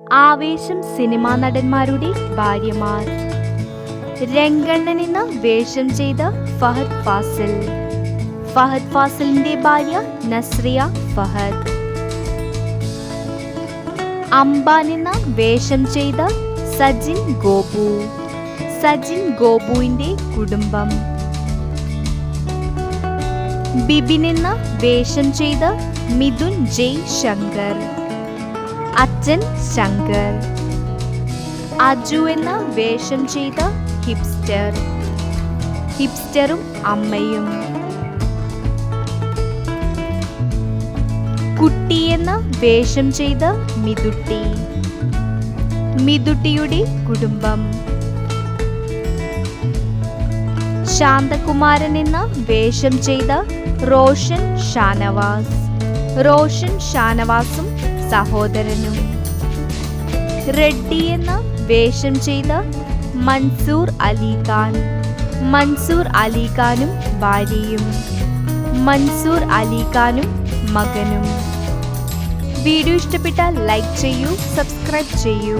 ആവേശം സിനിമാ നടന്മാരുടെ ഭാര്യമാർ. രംഗണ്ണൻ എന്ന വേഷം ചെയ്ത ഫഹദ് ഫാസിൽ. ഫഹദ് ഫാസിലിന്റെ ഭാര്യ നസ്രിയ ഫഹദ്. അംബാൻ എന്ന വേഷം ചെയ്ത സജിൻ ഗോപു. സജിൻ ഗോപുവിന്റെ കുടുംബം. ബിബിൻ എന്ന വേഷം ചെയ്ത മിഥുൻ ജയ് ശങ്കർ. അച്ഛൻ ശങ്കർ. അജു എന്ന വേഷം ചെയ്ത ഹിപ്സ്റ്റർ. ഹിപ്സ്റ്ററും അമ്മയും. കുട്ടി എന്ന വേഷം ചെയ്ത മിതുട്ടി. മിതുട്ടിയുടെ കുടുംബം. ശാന്തകുമാരൻ എന്ന വേഷം ചെയ്ത റോഷൻ ഷാനവാസ്. റോഷൻ ഷാനവാസും സഹോദരനും. റെഡ്ഡി എന്ന വേഷം ചെയ്ത മൻസൂർ അലിഖാൻ. മൻസൂർ അലിഖാനും ഭാര്യയും. മൻസൂർ അലിഖാനും മകനും. വീഡിയോ ഇഷ്ടപ്പെട്ടാൽ ലൈക്ക് ചെയ്യൂ, സബ്സ്ക്രൈബ് ചെയ്യൂ.